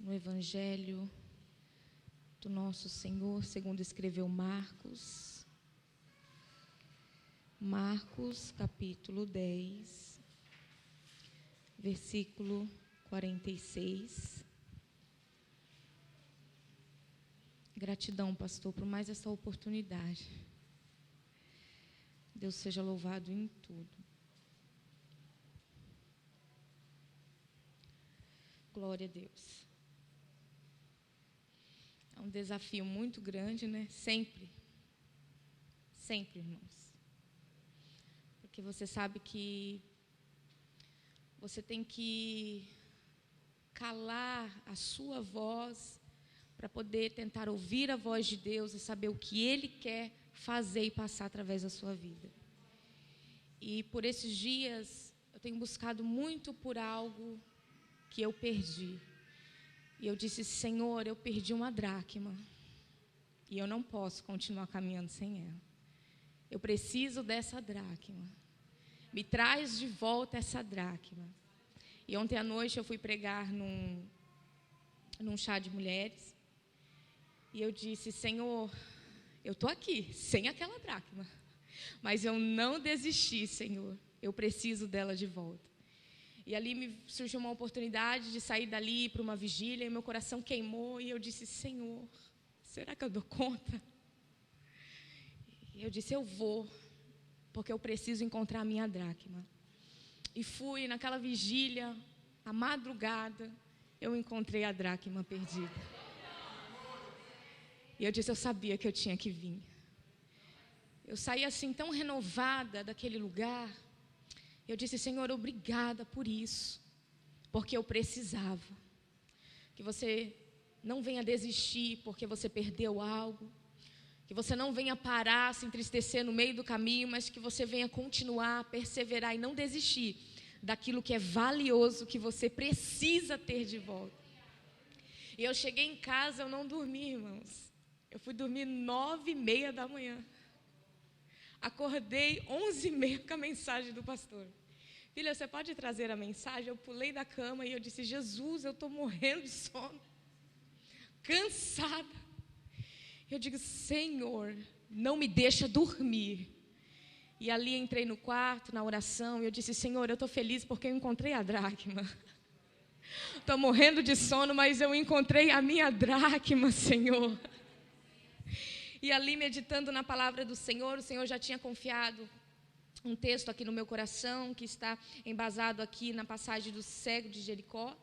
no Evangelho do nosso Senhor, segundo escreveu Marcos. Marcos, capítulo 10, versículo 46. Gratidão, pastor, por mais essa oportunidade. Deus seja louvado em tudo. Glória a Deus. É um desafio muito grande, né? Sempre, irmãos. Porque você sabe que você tem que calar a sua voz para poder tentar ouvir a voz de Deus e saber o que Ele quer fazer e passar através da sua vida. E por esses dias, eu tenho buscado muito por algo que eu perdi. E eu disse, Senhor, eu perdi uma dracma. E eu não posso continuar caminhando sem ela. Eu preciso dessa dracma. Me traz de volta essa dracma. E ontem à noite eu fui pregar num chá de mulheres. E eu disse, Senhor, eu estou aqui, sem aquela dracma. Mas eu não desisti, Senhor. Eu preciso dela de volta. E ali me surgiu uma oportunidade de sair dali para uma vigília. E meu coração queimou. E eu disse, Senhor, será que eu dou conta? E eu disse, eu vou. Porque eu preciso encontrar a minha dracma. E fui naquela vigília, à madrugada, eu encontrei a dracma perdida. E eu disse, eu sabia que eu tinha que vir. Eu saí assim tão renovada daquele lugar. Eu disse, Senhor, obrigada por isso. Porque eu precisava. Que você não venha desistir porque você perdeu algo. Que você não venha parar, se entristecer no meio do caminho, mas que você venha continuar, perseverar e não desistir daquilo que é valioso, que você precisa ter de volta. E eu cheguei em casa, eu não dormi, irmãos. Eu fui dormir 9h30 da manhã. Acordei 11h30 com a mensagem do pastor. Filha, você pode trazer a mensagem? Eu pulei da cama e eu disse, Jesus, eu estou morrendo de sono. Cansada. Eu digo, Senhor, não me deixa dormir. E ali entrei no quarto, na oração, e eu disse, Senhor, eu estou feliz porque eu encontrei a dracma. Estou morrendo de sono, mas eu encontrei a minha dracma, Senhor. E ali, meditando na palavra do Senhor, o Senhor já tinha confiado um texto aqui no meu coração, que está embasado aqui na passagem do cego de Jericó.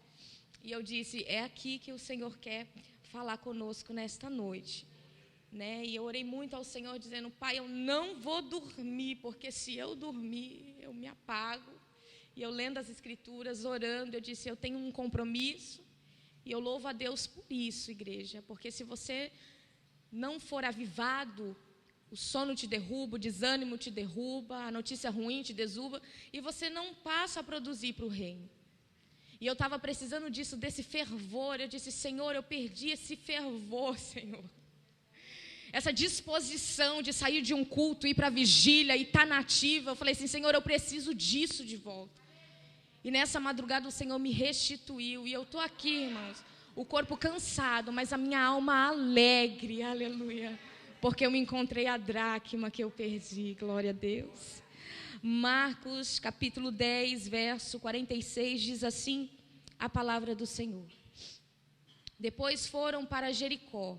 E eu disse, é aqui que o Senhor quer falar conosco nesta noite. Né? E eu orei muito ao Senhor, dizendo, Pai, eu não vou dormir, porque se eu dormir, eu me apago. E eu lendo as Escrituras, orando, eu disse, eu tenho um compromisso, e eu louvo a Deus por isso, igreja, porque se você não for avivado, o sono te derruba, o desânimo te derruba, a notícia ruim te derruba, e você não passa a produzir para o reino. E eu estava precisando disso, desse fervor. Eu disse, Senhor, eu perdi esse fervor, Senhor. Essa disposição de sair de um culto, ir para a vigília e estar nativa. Eu falei assim, Senhor, eu preciso disso de volta. E nessa madrugada o Senhor me restituiu. E eu estou aqui, irmãos, o corpo cansado, mas a minha alma alegre, aleluia. Porque eu encontrei a dracma que eu perdi, glória a Deus. Marcos, capítulo 10, verso 46, diz assim a palavra do Senhor. Depois foram para Jericó.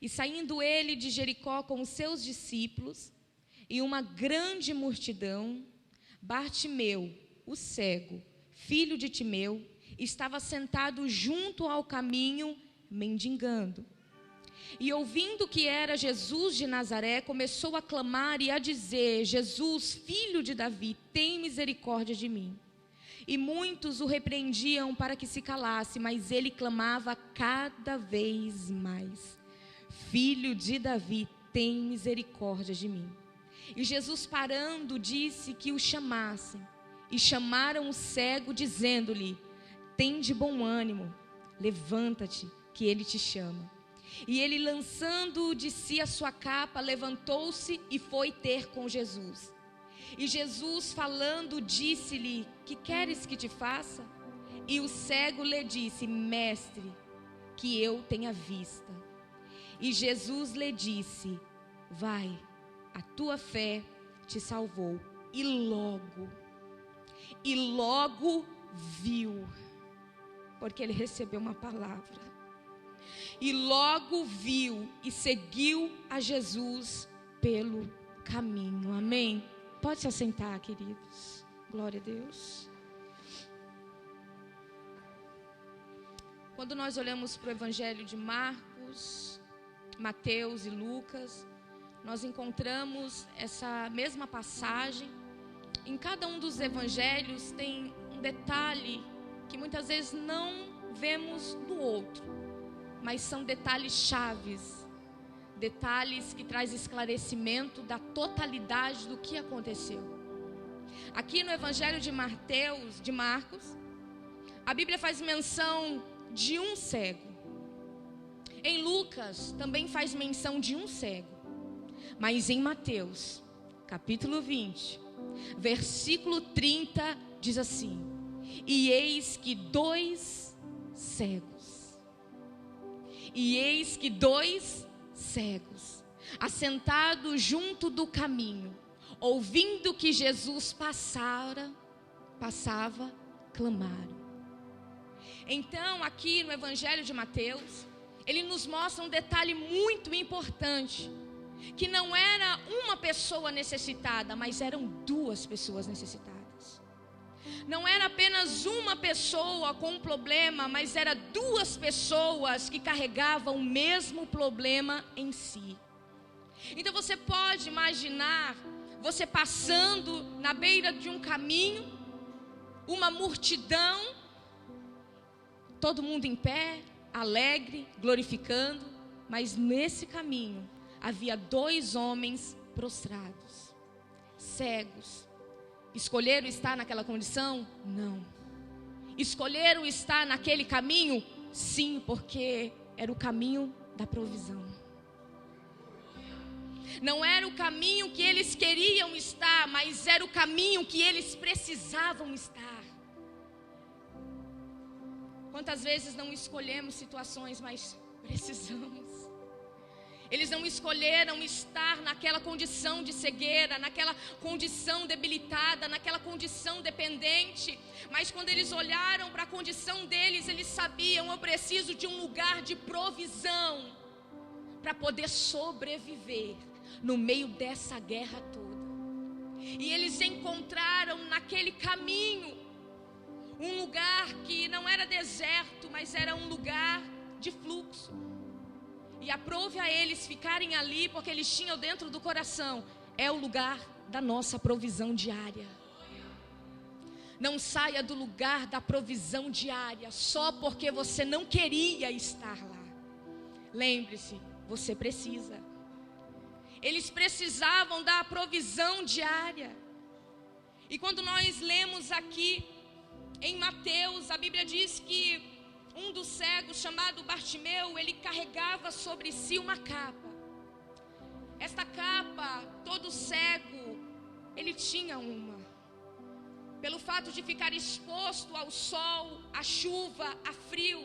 E saindo ele de Jericó com os seus discípulos e uma grande multidão, Bartimeu, o cego, filho de Timeu, estava sentado junto ao caminho, mendigando. E ouvindo que era Jesus de Nazaré, começou a clamar e a dizer, Jesus, filho de Davi, tem misericórdia de mim. E muitos o repreendiam para que se calasse, mas ele clamava cada vez mais. Filho de Davi, tem misericórdia de mim. E Jesus parando, disse que o chamassem. E chamaram o cego, dizendo-lhe, tem de bom ânimo, levanta-te, que ele te chama. E ele, lançando de si a sua capa, levantou-se e foi ter com Jesus. E Jesus, falando, disse-lhe, que queres que te faça? E o cego lhe disse: Mestre, que eu tenha vista. E Jesus lhe disse: vai, a tua fé te salvou. E logo viu, porque ele recebeu uma palavra. E logo viu e seguiu a Jesus pelo caminho. Amém? Pode se assentar, queridos. Glória a Deus. Quando nós olhamos para o Evangelho de Marcos, Mateus e Lucas, nós encontramos essa mesma passagem. Em cada um dos evangelhos tem um detalhe que muitas vezes não vemos no outro, mas são detalhes chaves, detalhes que trazem esclarecimento da totalidade do que aconteceu. Aqui no Evangelho de Marcos, a Bíblia faz menção de um cego. Em Lucas também faz menção de um cego. Mas em Mateus, capítulo 20, versículo 30, diz assim: e eis que dois cegos, assentados junto do caminho, ouvindo que Jesus passava, clamaram. Então, aqui no Evangelho de Mateus, ele nos mostra um detalhe muito importante, que não era uma pessoa necessitada, mas eram duas pessoas necessitadas. Não era apenas uma pessoa com um problema, mas eram duas pessoas que carregavam o mesmo problema em si. Então você pode imaginar você passando na beira de um caminho, uma multidão, todo mundo em pé, alegre, glorificando, mas nesse caminho havia dois homens prostrados, cegos. Escolheram estar naquela condição? Não. Escolheram estar naquele caminho? Sim, porque era o caminho da provisão. Não era o caminho que eles queriam estar, mas era o caminho que eles precisavam estar. Quantas vezes não escolhemos situações, mas precisamos. Eles não escolheram estar naquela condição de cegueira, naquela condição debilitada, naquela condição dependente. Mas quando eles olharam para a condição deles, eles sabiam: eu preciso de um lugar de provisão para poder sobreviver no meio dessa guerra toda. E eles encontraram naquele caminho um lugar que não era deserto, mas era um lugar de fluxo. E aprove a eles ficarem ali, porque eles tinham dentro do coração: é o lugar da nossa provisão diária. Não saia do lugar da provisão diária só porque você não queria estar lá. Lembre-se, você precisa. Eles precisavam da provisão diária. E quando nós lemos aqui em Mateus, a Bíblia diz que um dos cegos, chamado Bartimeu, ele carregava sobre si uma capa. Esta capa, todo cego, ele tinha uma. Pelo fato de ficar exposto ao sol, à chuva, a frio,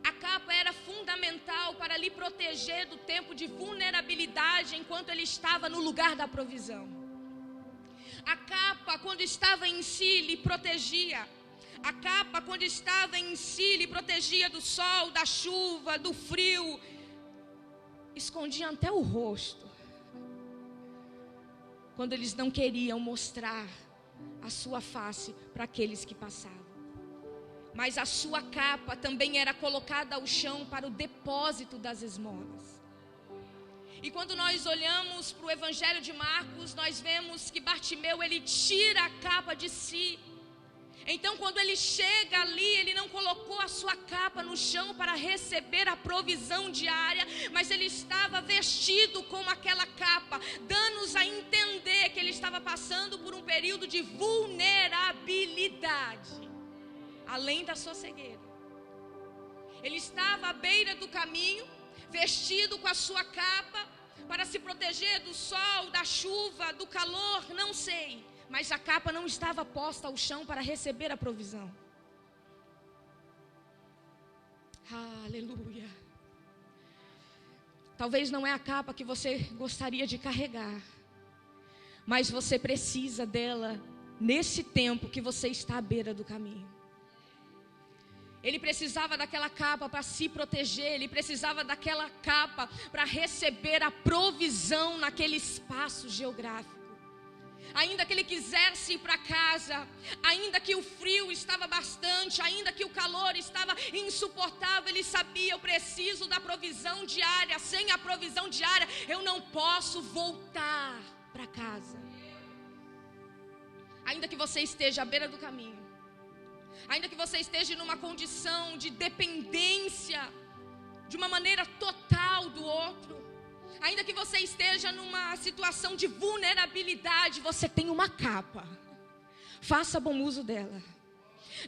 a capa era fundamental para lhe proteger do tempo de vulnerabilidade enquanto ele estava no lugar da provisão. A capa, quando estava em si, lhe protegia. A capa, quando estava em si, lhe protegia do sol, da chuva, do frio. Escondia até o rosto. Quando eles não queriam mostrar a sua face para aqueles que passavam. Mas a sua capa também era colocada ao chão para o depósito das esmolas. E quando nós olhamos para o Evangelho de Marcos, nós vemos que Bartimeu, ele tira a capa de si. Então quando ele chega ali, ele não colocou a sua capa no chão para receber a provisão diária, mas ele estava vestido com aquela capa, dando-nos a entender que ele estava passando por um período de vulnerabilidade, além da sua cegueira. Ele estava à beira do caminho, vestido com a sua capa, para se proteger do sol, da chuva, do calor, não sei. Mas a capa não estava posta ao chão para receber a provisão. Aleluia. Talvez não é a capa que você gostaria de carregar, mas você precisa dela nesse tempo que você está à beira do caminho. Ele precisava daquela capa para se proteger, ele precisava daquela capa para receber a provisão naquele espaço geográfico. Ainda que ele quisesse ir para casa, ainda que o frio estava bastante, ainda que o calor estava insuportável, ele sabia: eu preciso da provisão diária. Sem a provisão diária, eu não posso voltar para casa. Ainda que você esteja à beira do caminho, ainda que você esteja numa condição de dependência de uma maneira total do outro, ainda que você esteja numa situação de vulnerabilidade, você tem uma capa. Faça bom uso dela.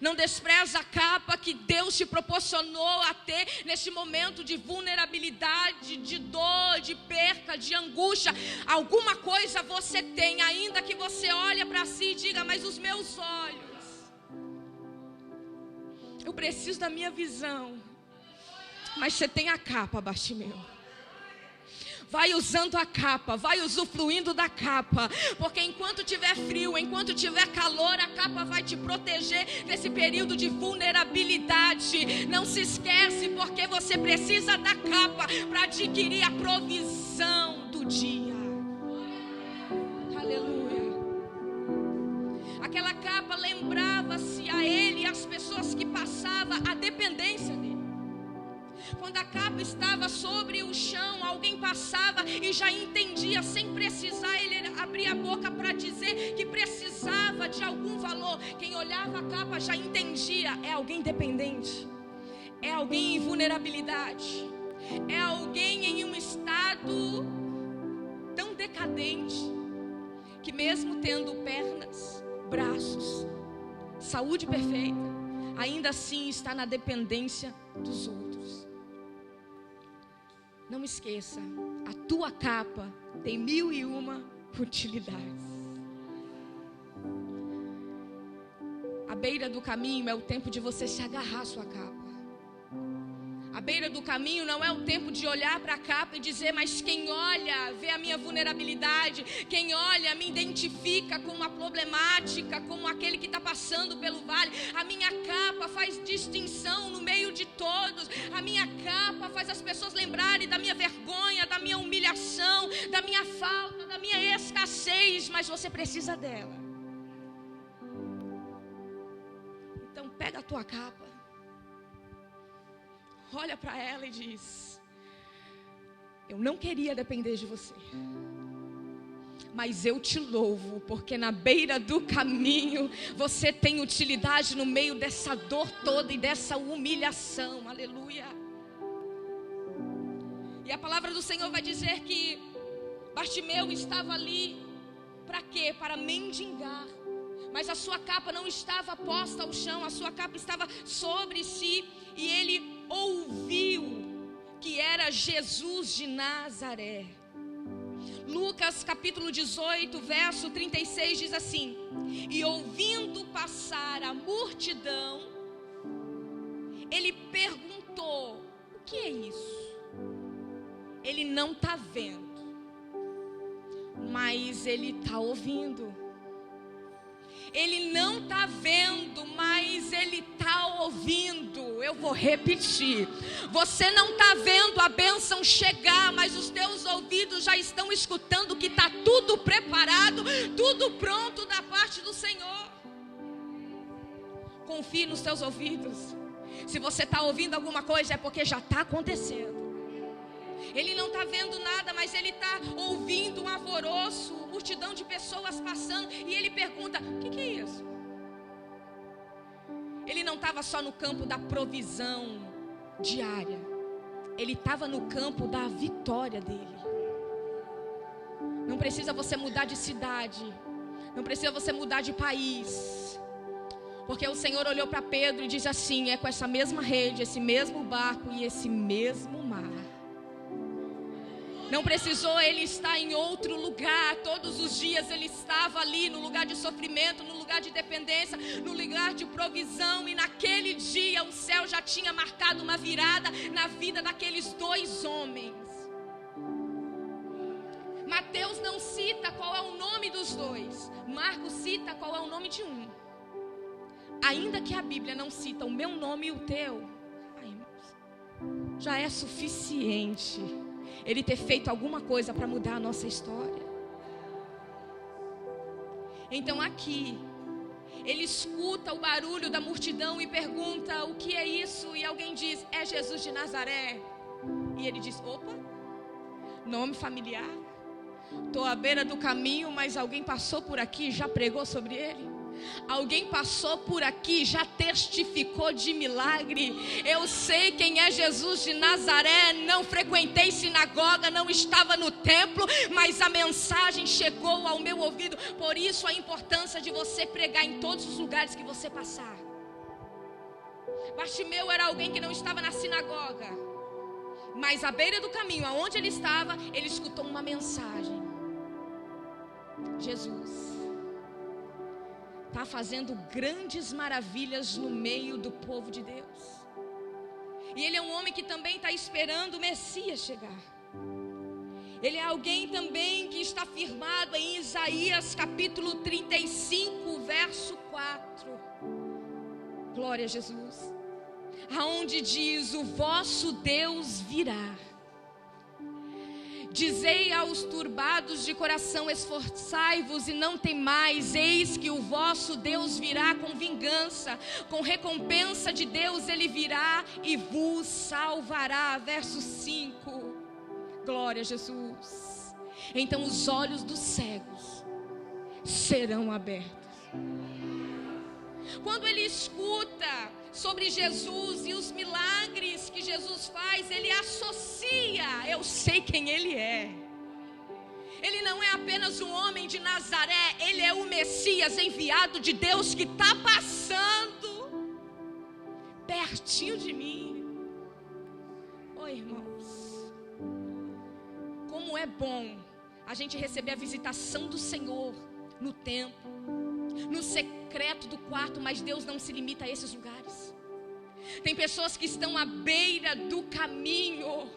Não despreza a capa que Deus te proporcionou a ter neste momento de vulnerabilidade, de dor, de perca, de angústia. Alguma coisa você tem, ainda que você olhe para si e diga: mas os meus olhos, eu preciso da minha visão. Mas você tem a capa, Bartimeu. Vai usando a capa, vai usufruindo da capa, porque enquanto tiver frio, enquanto tiver calor, a capa vai te proteger desse período de vulnerabilidade. Não se esquece, porque você precisa da capa para adquirir a provisão do dia. Aleluia. Aquela capa lembrava-se a ele e às pessoas que passavam a dependência dele. Quando a capa estava sobre o chão, alguém passava e já entendia, sem precisar ele abrir a boca para dizer que precisava de algum valor. Quem olhava a capa já entendia: é alguém dependente, é alguém em vulnerabilidade, é alguém em um estado tão decadente, que mesmo tendo pernas, braços, saúde perfeita, ainda assim está na dependência dos outros. Não esqueça, a tua capa tem 1001 utilidades. A beira do caminho é o tempo de você se agarrar à sua capa. A beira do caminho não é o tempo de olhar para a capa e dizer: mas quem olha vê a minha vulnerabilidade, quem olha me identifica com uma problemática, como aquele que está passando pelo vale. A minha capa faz distinção no meio de todos. A minha capa faz as pessoas lembrarem da minha vergonha, da minha humilhação, da minha falta, da minha escassez, mas você precisa dela. Então pega a tua capa, olha para ela e diz: eu não queria depender de você, mas eu te louvo, porque na beira do caminho você tem utilidade no meio dessa dor toda e dessa humilhação. Aleluia. E a palavra do Senhor vai dizer que Bartimeu estava ali para quê? Para mendigar. Mas a sua capa não estava posta ao chão, a sua capa estava sobre si, e ele ouviu que era Jesus de Nazaré. Lucas capítulo 18, verso 36 diz assim: e ouvindo passar a multidão, ele perguntou: o que é isso? Ele não está vendo, mas ele está ouvindo. Ele não está vendo, mas ele está ouvindo. Eu vou repetir: você não está vendo a bênção chegar, mas os teus ouvidos já estão escutando que está tudo preparado, tudo pronto da parte do Senhor. Confie nos teus ouvidos. Se você está ouvindo alguma coisa, é porque já está acontecendo. Ele não está vendo nada, mas ele está ouvindo um alvoroço, multidão de pessoas passando, e ele pergunta: o que é isso? Ele não estava só no campo da provisão diária, ele estava no campo da vitória dele. Não precisa você mudar de cidade, não precisa você mudar de país, porque o Senhor olhou para Pedro e disse assim: é com essa mesma rede, esse mesmo barco e esse mesmo mar Não precisou ele estar em outro lugar. Todos os dias ele estava ali, no lugar de sofrimento, no lugar de dependência, no lugar de provisão. E naquele dia o céu já tinha marcado uma virada na vida daqueles dois homens. Mateus não cita qual é o nome dos dois. Marcos cita qual é o nome de um. Ainda que a Bíblia não cita o meu nome e o teu, ai, irmãos, já é suficiente ele ter feito alguma coisa para mudar a nossa história. Então aqui, ele escuta o barulho da multidão e pergunta: o que é isso? E alguém diz: é Jesus de Nazaré. E ele diz: opa, nome familiar. Estou à beira do caminho, mas alguém passou por aqui e já pregou sobre ele. Alguém passou por aqui e já testificou de milagre. Eu sei quem é Jesus de Nazaré. Não frequentei sinagoga, não estava no templo, mas a mensagem chegou ao meu ouvido. Por isso a importância de você pregar em todos os lugares que você passar. Bartimeu era alguém que não estava na sinagoga, mas à beira do caminho, aonde ele estava, ele escutou uma mensagem. Jesus está fazendo grandes maravilhas no meio do povo de Deus. E ele é um homem que também está esperando o Messias chegar. Ele é alguém também que está firmado em Isaías capítulo 35, verso 4. Glória a Jesus. Aonde diz: o vosso Deus virá. Dizei aos turbados de coração: esforçai-vos e não temais, eis que o vosso Deus virá com vingança, com recompensa de Deus ele virá e vos salvará. Verso 5, glória a Jesus. Então os olhos dos cegos serão abertos. Quando ele escuta sobre Jesus e os milagres que Jesus faz, ele associa: eu sei quem ele é. Ele não é apenas um homem de Nazaré, ele é o Messias enviado de Deus que está passando pertinho de mim. Oh, irmãos, como é bom a gente receber a visitação do Senhor no templo, no secreto do quarto, mas Deus não se limita a esses lugares. Tem pessoas que estão à beira do caminho,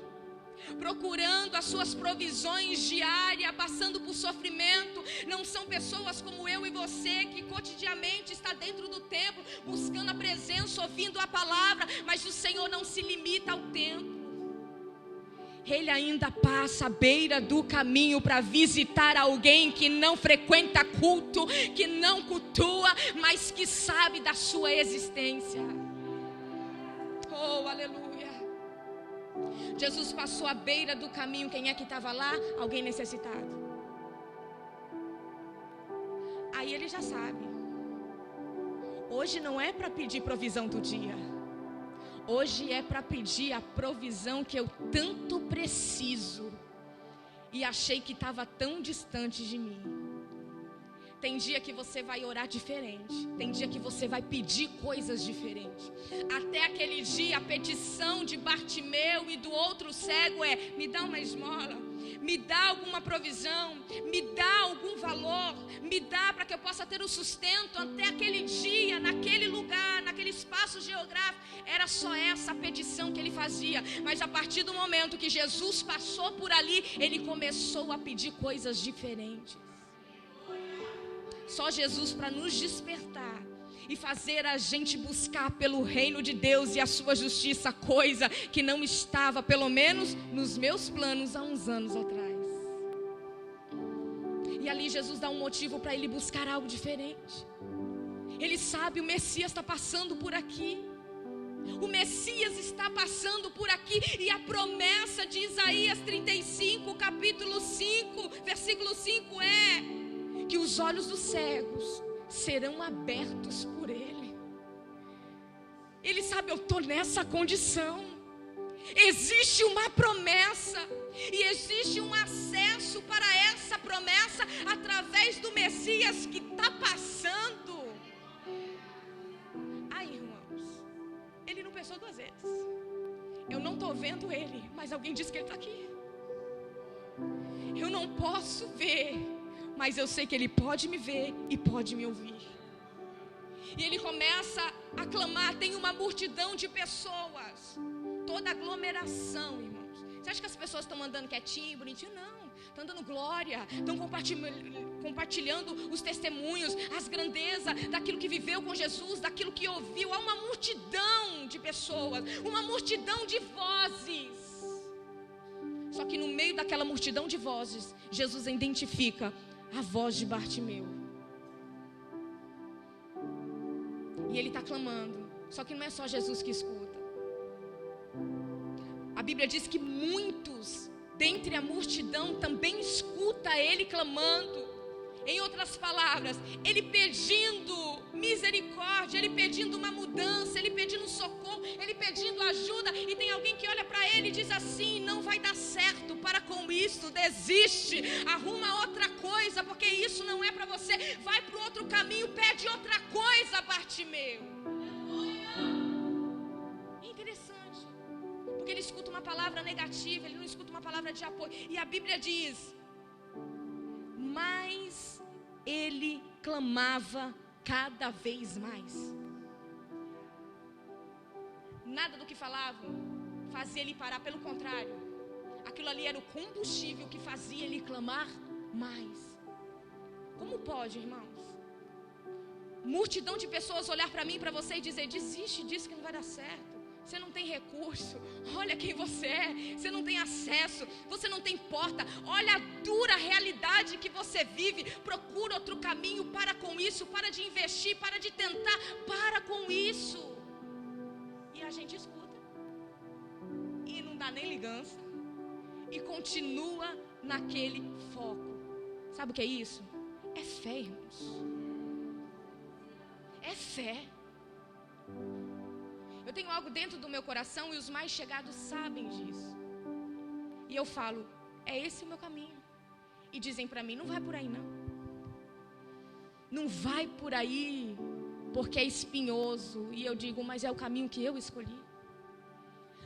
procurando as suas provisões diárias, passando por sofrimento. Não são pessoas como eu e você, que cotidianamente está dentro do templo, buscando a presença, ouvindo a palavra, mas o Senhor não se limita ao templo. Ele ainda passa à beira do caminho para visitar alguém que não frequenta culto, que não cultua, mas que sabe da sua existência. Oh, aleluia. Jesus passou à beira do caminho. Quem é que estava lá? Alguém necessitado. Aí ele já sabe: hoje não é para pedir provisão do dia. Hoje é para pedir a provisão que eu tanto preciso e achei que estava tão distante de mim. Tem dia que você vai orar diferente. Tem dia que você vai pedir coisas diferentes. Até aquele dia, a petição de Bartimeu e do outro cego é: me dá uma esmola, me dá alguma provisão, me dá algum valor, me dá para que eu possa ter o sustento. Até aquele dia, naquele lugar, naquele espaço geográfico, era só essa a petição que ele fazia. Mas a partir do momento que Jesus passou por ali, ele começou a pedir coisas diferentes. Só Jesus para nos despertar e fazer a gente buscar pelo reino de Deus e a sua justiça, coisa que não estava, pelo menos nos meus planos, há uns anos atrás. E ali Jesus dá um motivo para ele buscar algo diferente. Ele sabe: o Messias está passando por aqui. O Messias está passando por aqui. E a promessa de Isaías 35, capítulo 5, versículo 5 é que os olhos dos cegos serão abertos por ele. Ele sabe: eu estou nessa condição. Existe uma promessa, e existe um acesso para essa promessa através do Messias que está passando. Ai, irmãos, ele não pensou duas vezes. Eu não estou vendo ele, mas alguém disse que ele está aqui. Eu não posso ver, mas eu sei que Ele pode me ver e pode me ouvir. E ele começa a clamar, tem uma multidão de pessoas, toda aglomeração, irmãos. Você acha que as pessoas estão andando quietinho, bonitinho? Não, estão dando glória, estão compartilhando os testemunhos, as grandezas daquilo que viveu com Jesus, daquilo que ouviu. Há uma multidão de pessoas, uma multidão de vozes. Só que no meio daquela multidão de vozes, Jesus identifica a voz de Bartimeu. E ele está clamando. Só que não é só Jesus que escuta. A Bíblia diz que muitos dentre a multidão também escuta ele clamando. Em outras palavras, ele pedindo misericórdia, ele pedindo uma mudança, ele pedindo socorro, ele pedindo ajuda. E tem alguém que olha para ele e diz assim: não vai dar certo, para com isso, desiste, arruma outra coisa, porque isso não é para você. Vai para o outro caminho, pede outra coisa, Bartimeu. É interessante, porque ele escuta uma palavra negativa, ele não escuta uma palavra de apoio. E a Bíblia diz: mas ele clamava cada vez mais. Nada do que falavam fazia ele parar, pelo contrário, aquilo ali era o combustível que fazia ele clamar mais. Como pode, irmãos, multidão de pessoas olhar para mim e para você e dizer: desiste disso que não vai dar certo, você não tem recurso, olha quem você é, você não tem acesso, você não tem porta, olha a dura realidade que você vive, procura outro caminho, para com isso, para de investir, para de tentar, para com isso. E a gente escuta, e não dá nem ligança, e continua naquele foco. Sabe o que é isso? É fé, irmãos. É fé. Eu tenho algo dentro do meu coração e os mais chegados sabem disso. E eu falo: é esse o meu caminho. E dizem para mim: não vai por aí não. Não vai por aí porque é espinhoso. E eu digo: mas é o caminho que eu escolhi.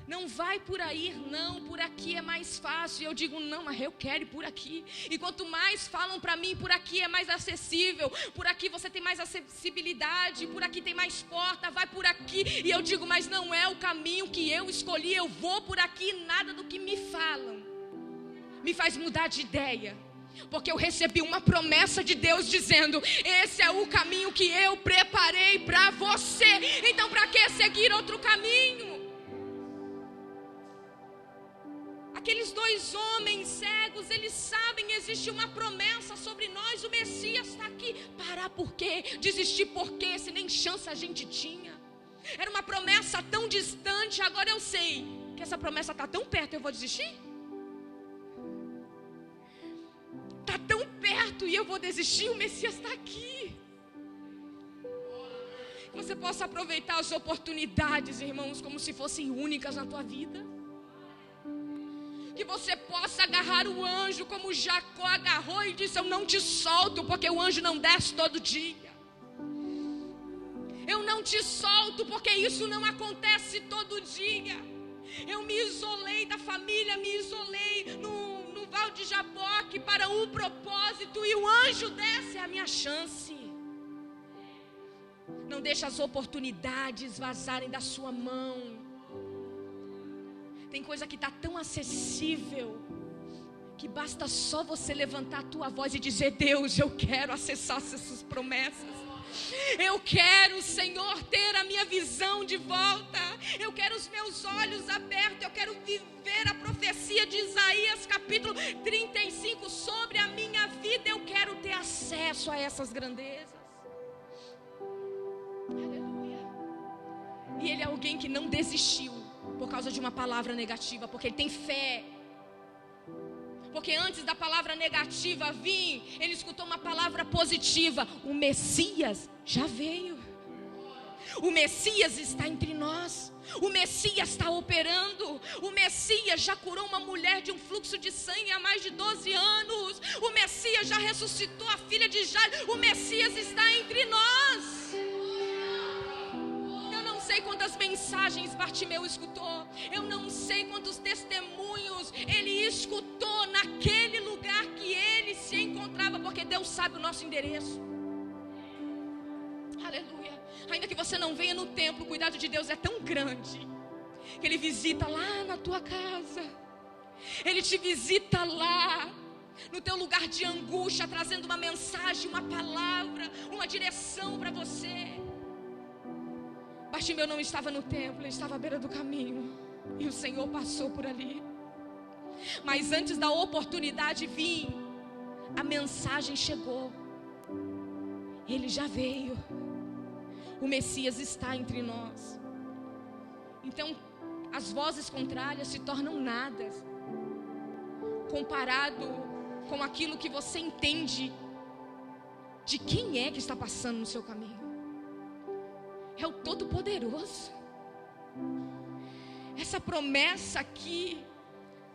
Não vai por aí não, por aqui é mais fácil. E eu digo: não, mas eu quero ir por aqui. E quanto mais falam para mim, por aqui é mais acessível, por aqui você tem mais acessibilidade, por aqui tem mais porta, vai por aqui. E eu digo: mas não é o caminho que eu escolhi, eu vou por aqui. Nada do que me falam me faz mudar de ideia, porque eu recebi uma promessa de Deus dizendo: esse é o caminho que eu preparei para você. Então para que seguir outro caminho? Aqueles dois homens cegos, eles sabem, existe uma promessa sobre nós, o Messias está aqui. Parar por quê? Desistir por quê? Se nem chance a gente tinha. Era uma promessa tão distante, agora eu sei que essa promessa está tão perto, eu vou desistir? Está tão perto e eu vou desistir? O Messias está aqui. Que você possa aproveitar as oportunidades, irmãos, como se fossem únicas na tua vida. Que você possa agarrar o anjo como Jacó agarrou e disse: eu não te solto, porque o anjo não desce todo dia. Eu não te solto, porque isso não acontece todo dia. Eu me isolei da família, me isolei no Val de Jaboque para um propósito, e o anjo desce, é a minha chance. Não deixe as oportunidades vazarem da sua mão. Tem coisa que está tão acessível que basta só você levantar a tua voz e dizer: Deus, eu quero acessar essas promessas. Eu quero, Senhor, ter a minha visão de volta. Eu quero os meus olhos abertos. Eu quero viver a profecia de Isaías capítulo 35 sobre a minha vida. Eu quero ter acesso a essas grandezas. Aleluia. E ele é alguém que não desistiu por causa de uma palavra negativa, porque ele tem fé. Porque antes da palavra negativa vir, ele escutou uma palavra positiva: o Messias já veio. O Messias está entre nós. O Messias está operando. O Messias já curou uma mulher de um fluxo de sangue há mais de 12 anos. O Messias já ressuscitou a filha de Jairo. O Messias está entre nós. Eu não sei quantas mensagens Bartimeu escutou. Eu não sei quantos testemunhos ele escutou na naquele lugar que ele se encontrava, porque Deus sabe o nosso endereço. Aleluia. Ainda que você não venha no templo, o cuidado de Deus é tão grande que Ele visita lá na tua casa. Ele te visita lá no teu lugar de angústia, trazendo uma mensagem, uma palavra, uma direção para você. Bartimeu não estava no templo, ele estava à beira do caminho, e o Senhor passou por ali. Mas antes da oportunidade vir, a mensagem chegou. Ele já veio. O Messias está entre nós. Então, as vozes contrárias se tornam nada comparado com aquilo que você entende de quem é que está passando no seu caminho. É o Todo-Poderoso. Essa promessa aqui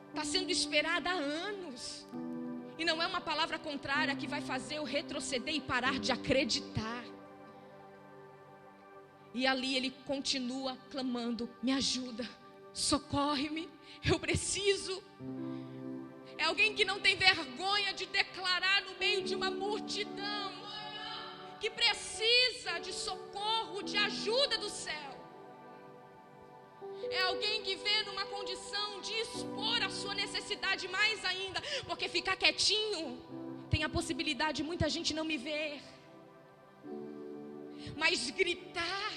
está sendo esperada há anos. E não é uma palavra contrária que vai fazer eu retroceder e parar de acreditar. E ali ele continua clamando: me ajuda, socorre-me, eu preciso. É alguém que não tem vergonha de declarar no meio de uma multidão que precisa de socorro, de ajuda do céu. É alguém que vê numa condição de expor a sua necessidade mais ainda, porque ficar quietinho tem a possibilidade de muita gente não me ver. Mas gritar,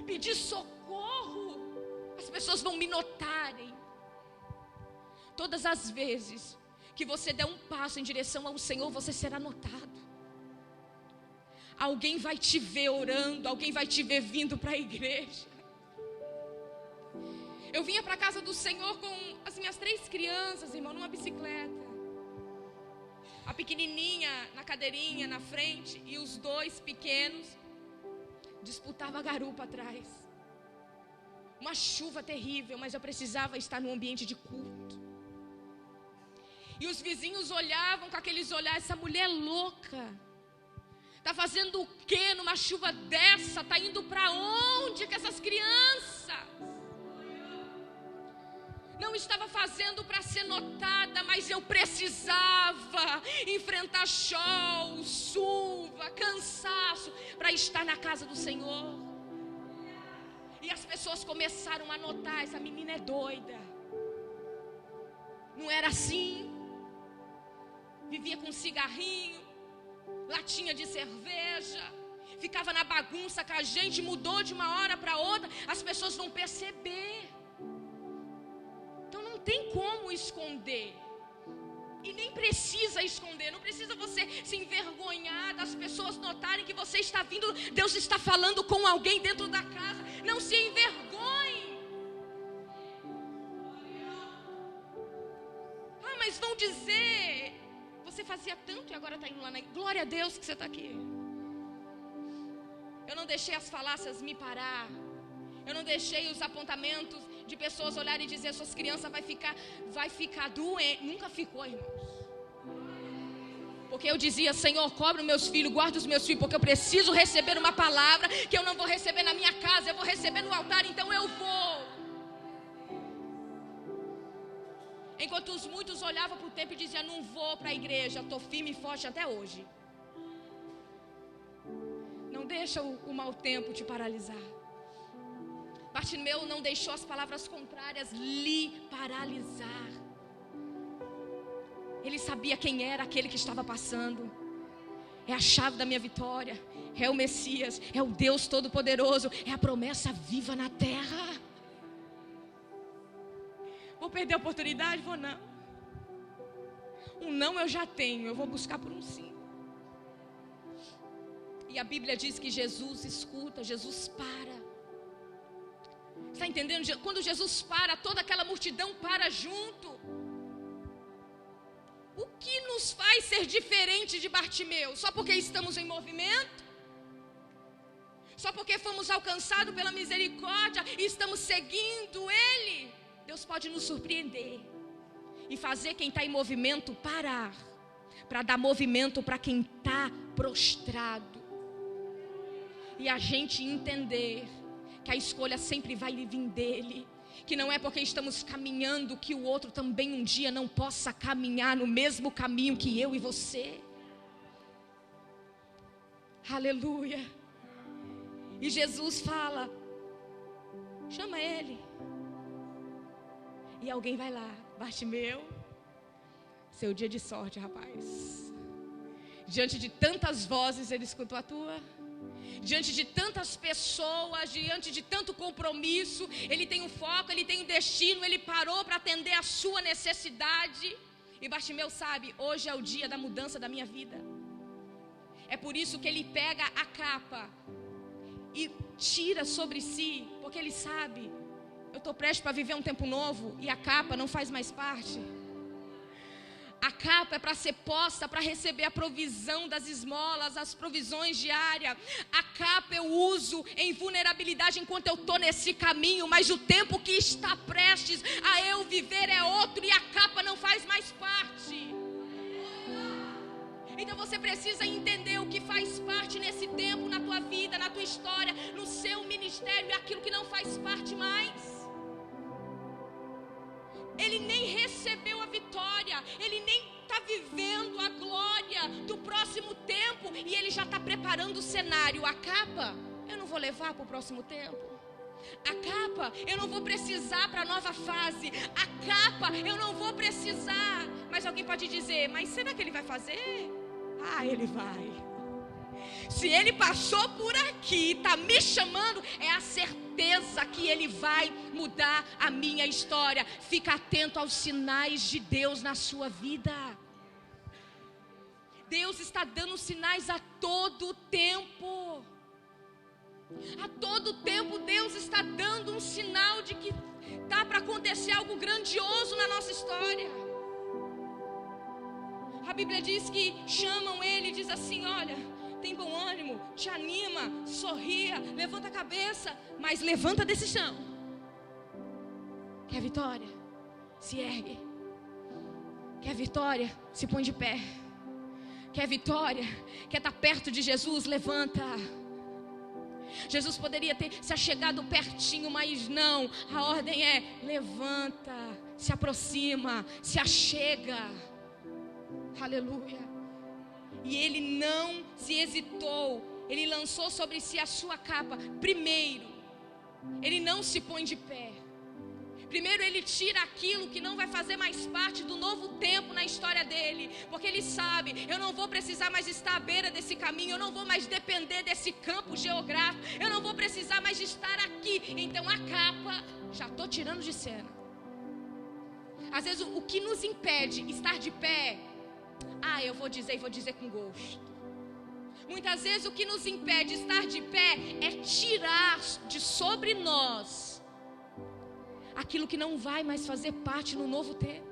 pedir socorro, as pessoas vão me notarem. Todas as vezes que você der um passo em direção ao Senhor, você será notado. Alguém vai te ver orando, alguém vai te ver vindo para a igreja. Eu vinha para a casa do Senhor com as minhas 3 crianças, irmão, numa bicicleta. A pequenininha na cadeirinha na frente e os 2 pequenos disputavam a garupa atrás. Uma chuva terrível, mas eu precisava estar num ambiente de culto. E os vizinhos olhavam com aqueles olhares: essa mulher louca, está fazendo o quê numa chuva dessa? Está indo para onde com essas crianças? Não estava fazendo para ser notada, mas eu precisava enfrentar sol, chuva, cansaço, para estar na casa do Senhor. E as pessoas começaram a notar: essa menina é doida. Não era assim. Vivia com cigarrinho, latinha de cerveja, ficava na bagunça com a gente, mudou de uma hora para outra. As pessoas vão perceber. Então não tem como esconder. E nem precisa esconder. Não precisa você se envergonhar das pessoas notarem que você está vindo. Deus está falando com alguém dentro da casa. Não se envergonhe. Ah, mas vão dizer: você fazia tanto e agora está indo lá na... Glória a Deus que você está aqui. Eu não deixei as falácias me parar. Eu não deixei os apontamentos de pessoas olharem e dizer: suas crianças vai ficar doente. Nunca ficou, irmãos. Porque eu dizia: Senhor, cobre os meus filhos, guarda os meus filhos, porque eu preciso receber uma palavra que eu não vou receber na minha casa, eu vou receber no altar, então eu vou. Enquanto os muitos olhavam para o templo e diziam: não vou para a igreja, estou firme e forte até hoje. Não deixa o mau tempo te paralisar. Bartimeu não deixou as palavras contrárias lhe paralisar. Ele sabia quem era aquele que estava passando. É a chave da minha vitória. É o Messias, é o Deus Todo-Poderoso, é a promessa viva na terra. Vou perder a oportunidade? Vou não. Um não eu já tenho, eu vou buscar por um sim. E a Bíblia diz que Jesus escuta, Jesus para. Está entendendo? Quando Jesus para, toda aquela multidão para junto. O que nos faz ser diferente de Bartimeu? Só porque estamos em movimento? Só porque fomos alcançados pela misericórdia e estamos seguindo Ele? Deus pode nos surpreender e fazer quem está em movimento parar, para dar movimento para quem está prostrado. E a gente entender que a escolha sempre vai vir dEle, Que não é porque estamos caminhando que o outro também um dia não possa caminhar no mesmo caminho que eu e você. Aleluia. E Jesus fala: chama ele. E alguém vai lá: Bartimeu, seu dia de sorte, rapaz. Diante de tantas vozes, ele escutou a tua. Diante de tantas pessoas, diante de tanto compromisso, ele tem um foco, ele tem um destino, ele parou para atender a sua necessidade. E Bartimeu sabe: hoje é o dia da mudança da minha vida. É por isso que ele pega a capa e tira sobre si, porque ele sabe: eu estou prestes para viver um tempo novo, e a capa não faz mais parte. A capa é para ser posta, para receber a provisão das esmolas, as provisões diárias. A capa eu uso em vulnerabilidade enquanto eu estou nesse caminho, mas o tempo que está prestes a eu viver é outro, e a capa não faz mais parte. Então você precisa entender o que faz parte nesse tempo, na tua vida, na tua história, no seu ministério, e aquilo que não faz parte mais. Ele nem recebeu a vitória, ele nem está vivendo a glória do próximo tempo, e ele já está preparando o cenário. A capa eu não vou levar para o próximo tempo. A capa eu não vou precisar para a nova fase. A capa eu não vou precisar. Mas alguém pode dizer: mas será que ele vai fazer? Ah, ele vai. Se ele passou por aqui, está me chamando, é a certeza que ele vai mudar a minha história. Fica atento aos sinais de Deus na sua vida. Deus está dando sinais a todo tempo. A todo tempo Deus está dando um sinal de que está para acontecer algo grandioso na nossa história. A Bíblia diz que chamam ele e diz assim: olha, tem bom ânimo, te anima, sorria, levanta a cabeça, mas levanta desse chão. Quer vitória? Se ergue. Quer vitória? Se põe de pé. Quer vitória? Quer estar perto de Jesus? Levanta. Jesus poderia ter se achegado pertinho, mas não. A ordem é: levanta, se aproxima, se achega. Aleluia. E ele não se hesitou. Ele lançou sobre si a sua capa. Primeiro, ele não se põe de pé. Primeiro ele tira aquilo que não vai fazer mais parte do novo tempo na história dele. Porque ele sabe: eu não vou precisar mais estar à beira desse caminho. Eu não vou mais depender desse campo geográfico. Eu não vou precisar mais estar aqui. Então a capa, já estou tirando de cena. Às vezes o que nos impede estar de pé, eu vou dizer com gosto. Muitas vezes o que nos impede estar de pé é tirar de sobre nós aquilo que não vai mais fazer parte no novo tempo.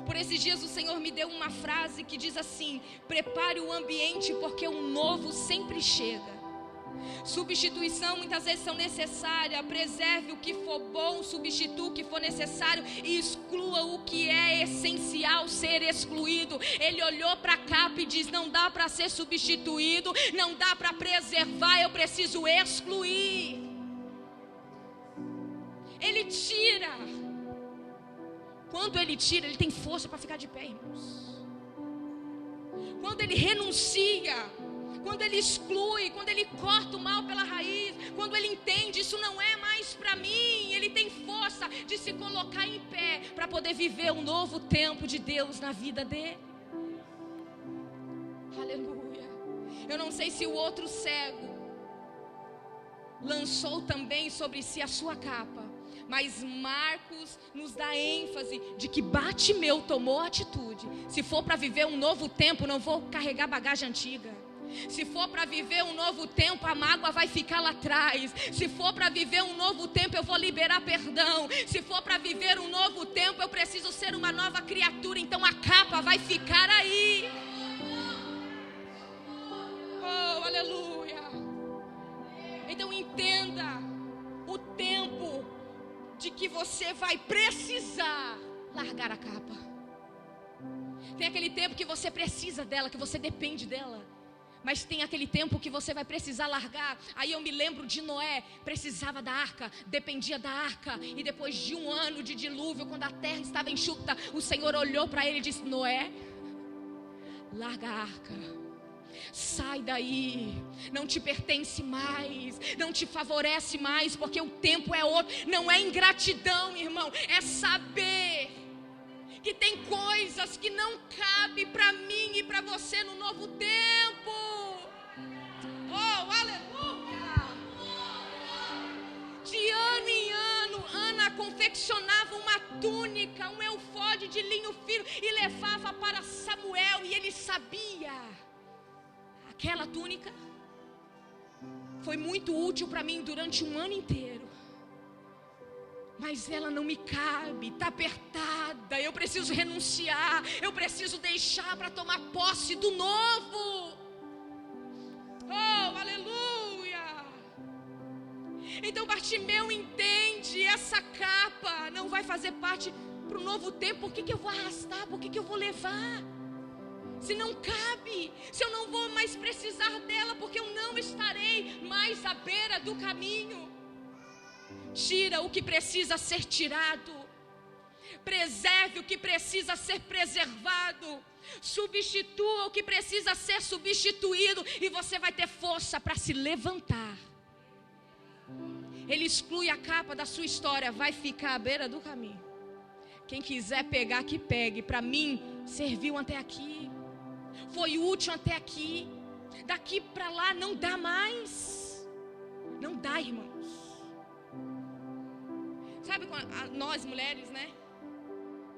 Por esses dias o Senhor me deu uma frase que diz assim: prepare o ambiente, porque o novo sempre chega. Substituição muitas vezes são necessárias. Preserve o que for bom, substitua o que for necessário e exclua o que é essencial ser excluído. Ele olhou para a capa e diz: não dá para ser substituído, não dá para preservar, eu preciso excluir. Ele tira. Quando ele tira, ele tem força para ficar de pé, irmãos. Quando ele renuncia, quando ele exclui, quando ele corta o mal pela raiz, quando ele entende: isso não é mais para mim, ele tem força de se colocar em pé para poder viver um novo tempo de Deus na vida dele. Aleluia. Eu não sei se o outro cego lançou também sobre si a sua capa, mas Marcos nos dá ênfase de que Bartimeu tomou atitude. Se for para viver um novo tempo, não vou carregar bagagem antiga. Se for para viver um novo tempo, a mágoa vai ficar lá atrás. Se for para viver um novo tempo, eu vou liberar perdão. Se for para viver um novo tempo, eu preciso ser uma nova criatura. Então a capa vai ficar aí. Oh, aleluia. Então entenda o tempo de que você vai precisar largar a capa. Tem aquele tempo que você precisa dela, que você depende dela. Mas tem aquele tempo que você vai precisar largar. Aí eu me lembro de Noé, precisava da arca, dependia da arca. E depois de 1 ano de dilúvio, quando a terra estava enxuta, o Senhor olhou para ele e disse: Noé, larga a arca, sai daí, não te pertence mais, não te favorece mais, porque o tempo é outro. Não é ingratidão, irmão, é saber que tem coisas que não cabem para mim e para você no novo tempo. Oh, aleluia! De ano em ano, Ana confeccionava uma túnica, um efode de linho fino e levava para Samuel, e ele sabia. Aquela túnica foi muito útil para mim durante 1 ano inteiro. Mas ela não me cabe, está apertada, eu preciso renunciar, eu preciso deixar para tomar posse do novo. Oh, aleluia! Então Bartimeu entende, essa capa não vai fazer parte para o novo tempo. Por que eu vou arrastar? Por que eu vou levar? Se não cabe, se eu não vou mais precisar dela, porque eu não estarei mais à beira do caminho. Tira o que precisa ser tirado, preserve o que precisa ser preservado, substitua o que precisa ser substituído, e você vai ter força para se levantar. Ele exclui a capa da sua história, vai ficar à beira do caminho. Quem quiser pegar, que pegue. Para mim, serviu até aqui, foi útil até aqui. Daqui para lá não dá mais. Não dá, irmãos. Sabe, nós mulheres, né?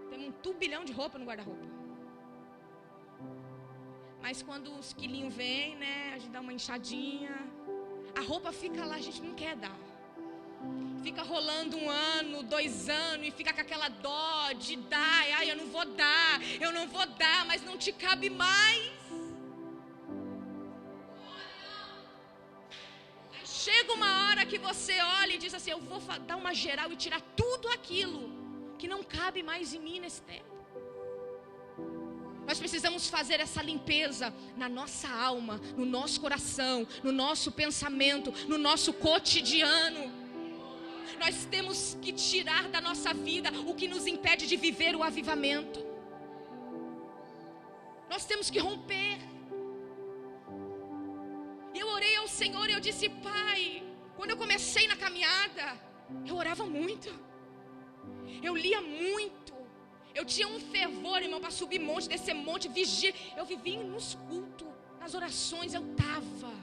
Temos um turbilhão de roupa no guarda-roupa. Mas quando os quilinhos vêm, né? A gente dá uma inchadinha. A roupa fica lá, a gente não quer dar. Fica rolando 1 ano, 2 anos, e fica com aquela dó de dar. Ai, eu não vou dar, mas não te cabe mais. Chega uma hora que você olha e diz assim: eu vou dar uma geral e tirar tudo aquilo que não cabe mais em mim nesse tempo. Nós precisamos fazer essa limpeza na nossa alma, no nosso coração, no nosso pensamento, no nosso cotidiano. Nós temos que tirar da nossa vida o que nos impede de viver o avivamento. Nós temos que romper. E eu orei ao Senhor e eu disse: Pai, quando eu comecei na caminhada, eu orava muito, eu lia muito, eu tinha um fervor, irmão, para subir monte, descer monte, vigia. Eu vivia nos cultos, nas orações, eu estava.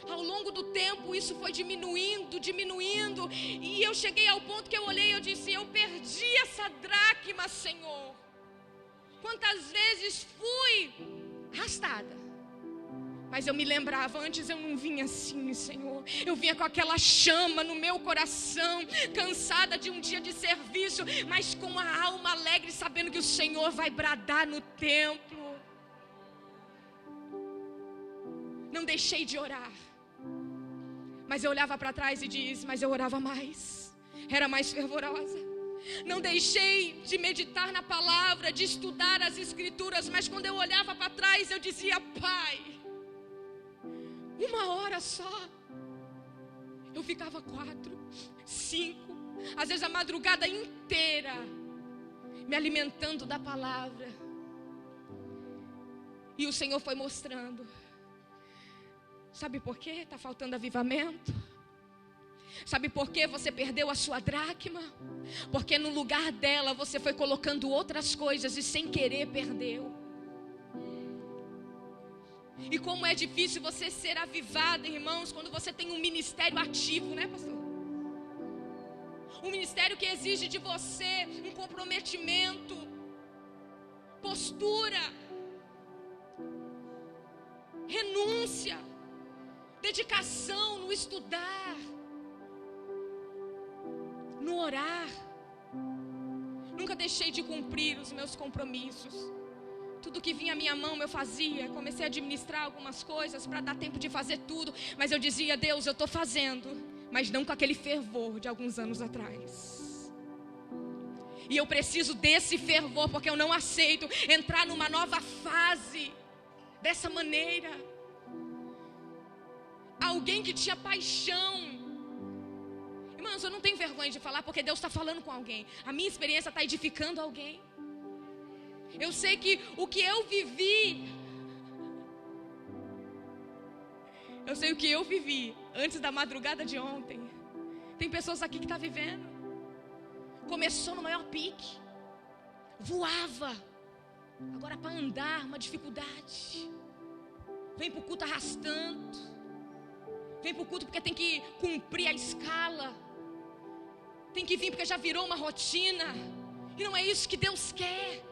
Ao longo do tempo isso foi diminuindo, e eu cheguei ao ponto que eu olhei e eu disse: eu perdi essa dracma, Senhor. Quantas vezes fui arrastada. Mas eu me lembrava, antes eu não vinha assim, Senhor. Eu vinha com aquela chama no meu coração, cansada de um dia de serviço, mas com a alma alegre, sabendo que o Senhor vai bradar no templo. Não deixei de orar. Mas eu olhava para trás e disse: mas eu orava mais, era mais fervorosa. Não deixei de meditar na palavra, de estudar as escrituras, mas quando eu olhava para trás eu dizia: Pai, 1 hora só. Eu ficava 4, 5, às vezes a madrugada inteira, me alimentando da palavra. E o Senhor foi mostrando. Sabe por quê? Está faltando avivamento. Sabe por que você perdeu a sua dracma? Porque no lugar dela você foi colocando outras coisas e sem querer perdeu. E como é difícil você ser avivado, irmãos, quando você tem um ministério ativo, né, pastor? Um ministério que exige de você um comprometimento, postura, renúncia, dedicação no estudar, no orar. Nunca deixei de cumprir os meus compromissos. Tudo que vinha à minha mão eu fazia. Comecei a administrar algumas coisas para dar tempo de fazer tudo. Mas eu dizia: Deus, eu estou fazendo, mas não com aquele fervor de alguns anos atrás. E eu preciso desse fervor, porque eu não aceito entrar numa nova fase dessa maneira. Alguém que tinha paixão. Irmãos, eu não tenho vergonha de falar, porque Deus está falando com alguém. A minha experiência está edificando alguém. Eu sei que o que eu vivi, antes da madrugada de ontem, tem pessoas aqui que estão vivendo. Começou no maior pique, voava, agora para andar, uma dificuldade. Vem para o culto arrastando, vem para o culto porque tem que cumprir a escala, tem que vir porque já virou uma rotina, e não é isso que Deus quer.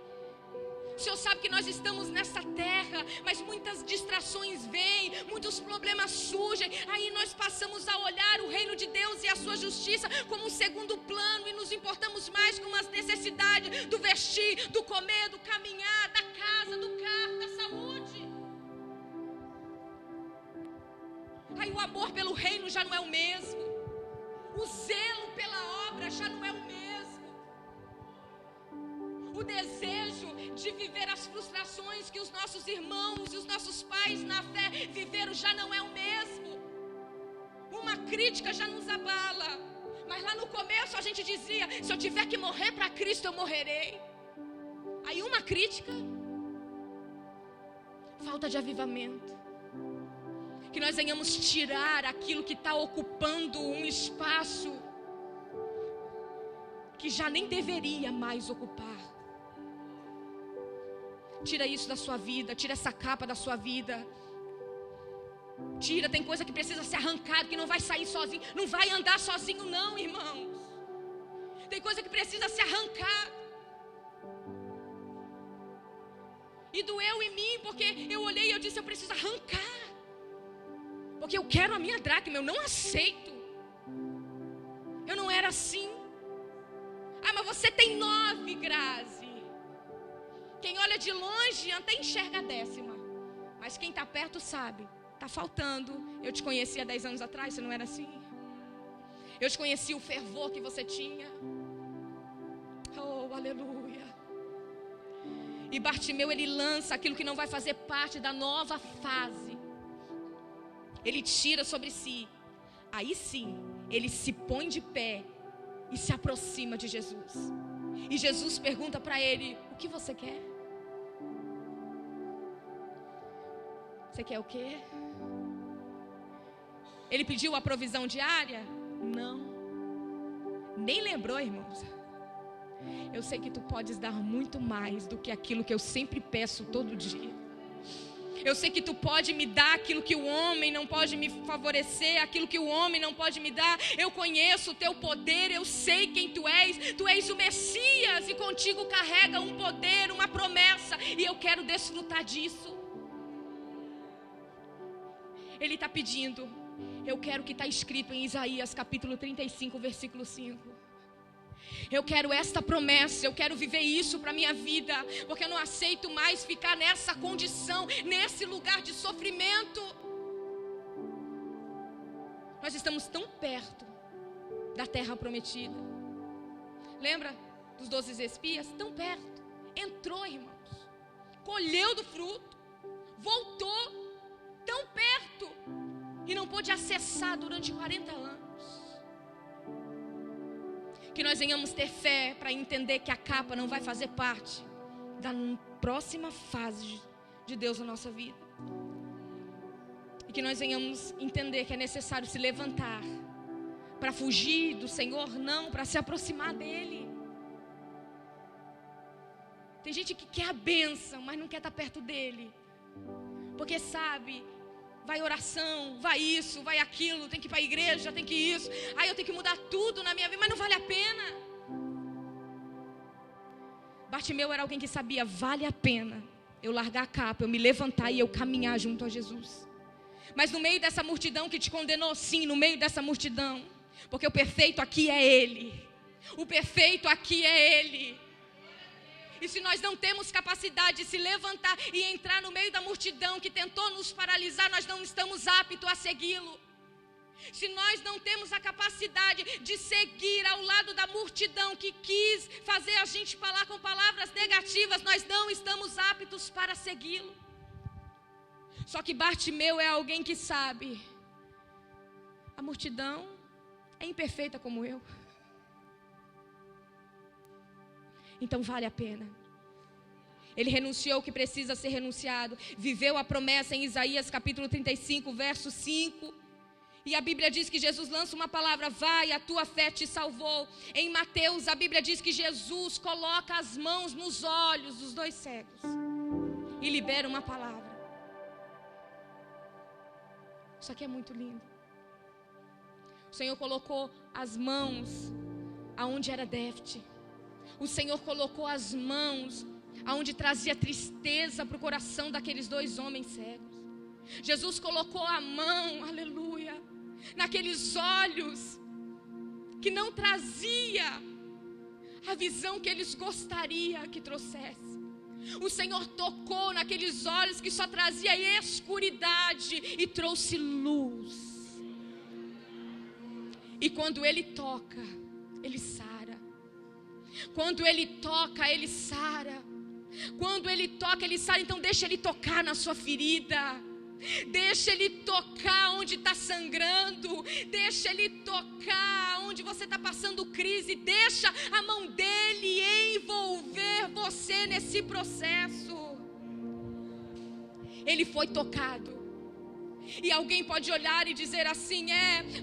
O Senhor sabe que nós estamos nessa terra, mas muitas distrações vêm, muitos problemas surgem. Aí nós passamos a olhar o reino de Deus e a sua justiça como um segundo plano, e nos importamos mais com as necessidades do vestir, do comer, do caminhar, da casa, do carro, da saúde. Aí o amor pelo reino já não é o mesmo, o zelo pela obra já não é o mesmo. O desejo de viver as frustrações que os nossos irmãos e os nossos pais na fé viveram já não é o mesmo. Uma crítica já nos abala, mas lá no começo a gente dizia: se eu tiver que morrer para Cristo, eu morrerei. Aí uma crítica, falta de avivamento. Que nós venhamos tirar aquilo que está ocupando um espaço que já nem deveria mais ocupar. Tira isso da sua vida, tira essa capa da sua vida. Tira, tem coisa que precisa ser arrancada, que não vai sair sozinho, não vai andar sozinho não, irmãos. Tem coisa que precisa ser arrancada. E doeu em mim, porque eu olhei e eu disse: eu preciso arrancar. Porque eu quero a minha dracma, eu não aceito. Eu não era assim. Ah, mas você tem 9, Grazi. Quem olha de longe até enxerga a 10ª. Mas quem está perto sabe, está faltando. Eu te conheci há 10 anos atrás, você não era assim. Eu te conheci o fervor que você tinha. Oh, aleluia. E Bartimeu, ele lança aquilo que não vai fazer parte da nova fase. Ele tira sobre si. Aí sim, ele se põe de pé e se aproxima de Jesus. E Jesus pergunta para ele: o que você quer? Você quer o quê? Ele pediu a provisão diária? Não. Nem lembrou, irmãos. Eu sei que tu podes dar muito mais do que aquilo que eu sempre peço todo dia. Eu sei que tu pode me dar aquilo que o homem não pode me favorecer, aquilo que o homem não pode me dar. Eu conheço o teu poder, eu sei quem tu és o Messias, e contigo carrega um poder, uma promessa, e eu quero desfrutar disso. Ele está pedindo, eu quero o que está escrito em Isaías capítulo 35, versículo 5. Eu quero esta promessa, eu quero viver isso para a minha vida, porque eu não aceito mais ficar nessa condição, nesse lugar de sofrimento. Nós estamos tão perto da terra prometida. Lembra dos 12 espias? Tão perto. Entrou, irmãos, colheu do fruto, voltou, tão perto, e não pôde acessar durante 40 anos. Que nós venhamos ter fé para entender que a capa não vai fazer parte da próxima fase de Deus na nossa vida. E que nós venhamos entender que é necessário se levantar para fugir do Senhor, não para se aproximar dEle. Tem gente que quer a bênção, mas não quer estar perto dEle. Porque sabe, vai oração, vai isso, vai aquilo, tem que ir para a igreja, tem que isso. Aí eu tenho que mudar tudo na minha vida, mas não vale a pena. Bartimeu era alguém que sabia, vale a pena eu largar a capa, eu me levantar e eu caminhar junto a Jesus. Mas no meio dessa multidão que te condenou, sim, no meio dessa multidão, porque o perfeito aqui é Ele. O perfeito aqui é Ele. E se nós não temos capacidade de se levantar e entrar no meio da multidão que tentou nos paralisar, nós não estamos aptos a segui-lo. Se nós não temos a capacidade de seguir ao lado da multidão que quis fazer a gente falar com palavras negativas, nós não estamos aptos para segui-lo. Só que Bartimeu é alguém que sabe: a multidão é imperfeita como eu, então vale a pena. Ele renunciou o que precisa ser renunciado, viveu a promessa em Isaías capítulo 35, verso 5. E a Bíblia diz que Jesus lança uma palavra: vai, a tua fé te salvou. Em Mateus, a Bíblia diz que Jesus coloca as mãos nos olhos dos 2 cegos e libera uma palavra. Isso aqui é muito lindo. O Senhor colocou as mãos aonde era déficit. O Senhor colocou as mãos aonde trazia tristeza para o coração daqueles 2 homens cegos. Jesus colocou a mão, aleluia, naqueles olhos que não trazia a visão que eles gostariam que trouxesse. O Senhor tocou naqueles olhos que só trazia escuridade e trouxe luz. E quando Ele toca, Ele sara. Quando Ele toca, Ele sara. Quando Ele toca, Ele sara. Então deixa Ele tocar na sua ferida. Deixa Ele tocar onde está sangrando. Deixa Ele tocar onde você está passando crise. Deixa a mão dEle envolver você nesse processo. Ele foi tocado. E alguém pode olhar e dizer assim: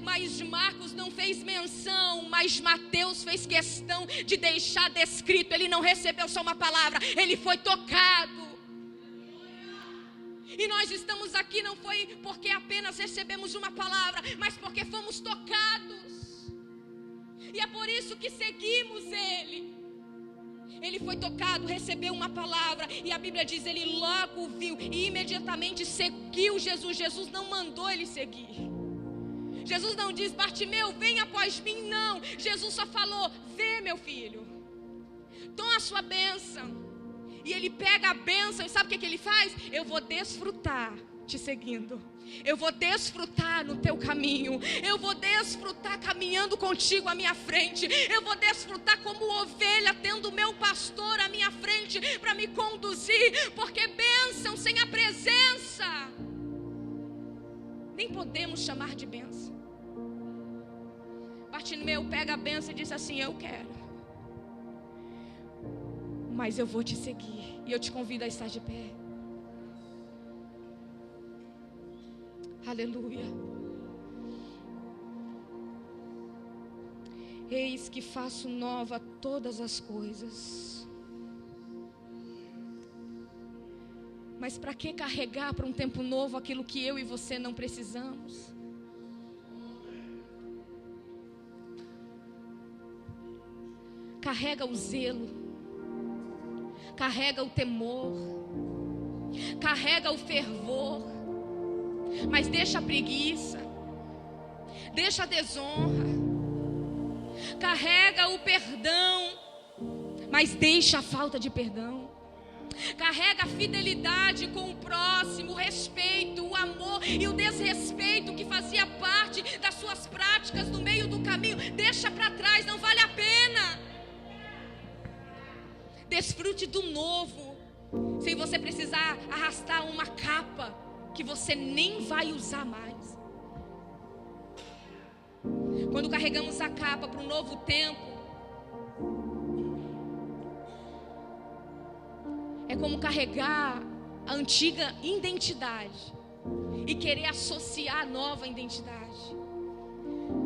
mas Marcos não fez menção, mas Mateus fez questão de deixar descrito. Ele não recebeu só uma palavra, ele foi tocado. E nós estamos aqui não foi porque apenas recebemos uma palavra, mas porque fomos tocados. E é por isso que seguimos Ele. Ele foi tocado, recebeu uma palavra, e a Bíblia diz: ele logo viu e imediatamente seguiu Jesus. Jesus não mandou ele seguir. Jesus não diz: Bartimeu, vem após mim. Não, Jesus só falou: vê, meu filho, toma a sua bênção. E ele pega a bênção e sabe o que ele faz? Eu vou desfrutar te seguindo. Eu vou desfrutar no teu caminho. Eu vou desfrutar caminhando contigo à minha frente. Eu vou desfrutar como ovelha, tendo o meu pastor à minha frente para me conduzir. Porque bênção sem a presença nem podemos chamar de bênção. Bartimeu pega a bênção e diz assim: eu quero, mas eu vou te seguir. E eu te convido a estar de pé. Aleluia. Eis que faço nova todas as coisas. Mas para que carregar para um tempo novo aquilo que eu e você não precisamos? Carrega o zelo, carrega o temor, carrega o fervor. Mas deixa a preguiça, deixa a desonra, carrega o perdão, mas deixa a falta de perdão. Carrega a fidelidade com o próximo, o respeito, o amor e o desrespeito que fazia parte das suas práticas no meio do caminho. Deixa para trás, não vale a pena. Desfrute do novo, sem você precisar arrastar uma capa que você nem vai usar mais. Quando carregamos a capa para um novo tempo, é como carregar a antiga identidade e querer associar a nova identidade.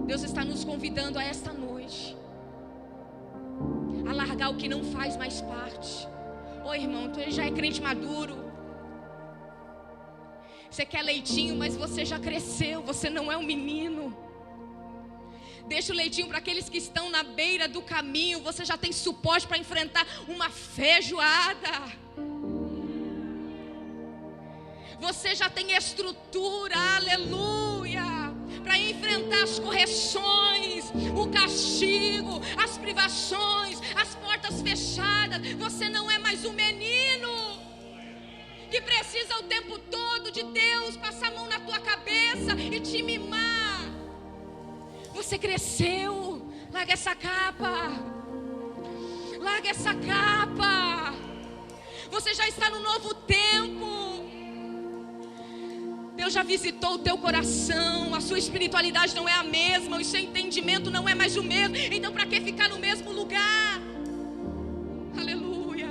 Deus está nos convidando a esta noite a largar o que não faz mais parte. Ô irmão, tu já é crente maduro. Você quer leitinho, mas você já cresceu, você não é um menino. Deixa o leitinho para aqueles que estão na beira do caminho. Você já tem suporte para enfrentar uma feijoada. Você já tem estrutura, aleluia, para enfrentar as correções, o castigo, as privações, as portas fechadas. Você não é mais um menino que precisa o tempo todo de Deus passar a mão na tua cabeça e te mimar. Você cresceu. Larga essa capa. Larga essa capa. Você já está no novo tempo. Deus já visitou o teu coração. A sua espiritualidade não é a mesma, o seu entendimento não é mais o mesmo. Então para que ficar no mesmo lugar? Aleluia.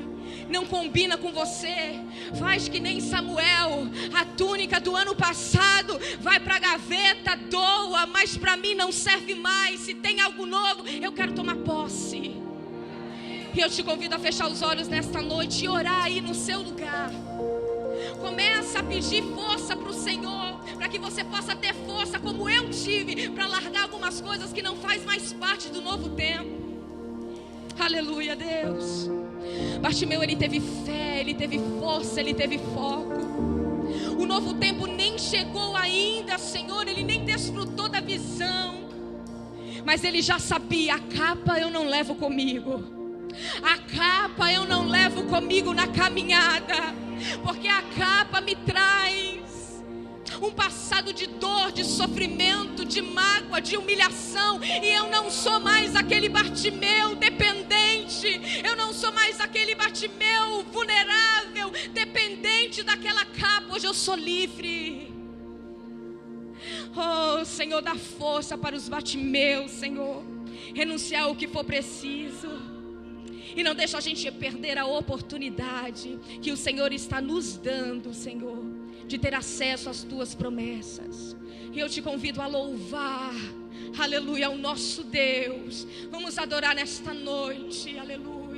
Não combina com você. Faz que nem Samuel. A túnica do ano passado vai para a gaveta, doa, mas para mim não serve mais. Se tem algo novo, eu quero tomar posse. E eu te convido a fechar os olhos nesta noite e orar aí no seu lugar. Começa a pedir força para o Senhor, para que você possa ter força como eu tive, para largar algumas coisas que não faz mais parte do novo tempo. Aleluia, Deus. Bartimeu, ele teve fé, ele teve força, ele teve foco. O novo tempo nem chegou ainda, Senhor, ele nem desfrutou da visão. Mas ele já sabia, a capa eu não levo comigo. A capa eu não levo comigo na caminhada, porque a capa me traz um passado de dor, de sofrimento, de mágoa, de humilhação. E eu não sou mais aquele Bartimeu dependente. Eu não sou mais aquele Bartimeu vulnerável, dependente daquela capa. Hoje eu sou livre. Oh, Senhor, dá força para os Bartimeus, Senhor. Renunciar ao que for preciso. E não deixa a gente perder a oportunidade que o Senhor está nos dando, Senhor, de ter acesso às tuas promessas. E eu te convido a louvar, aleluia, ao nosso Deus. Vamos adorar nesta noite, aleluia.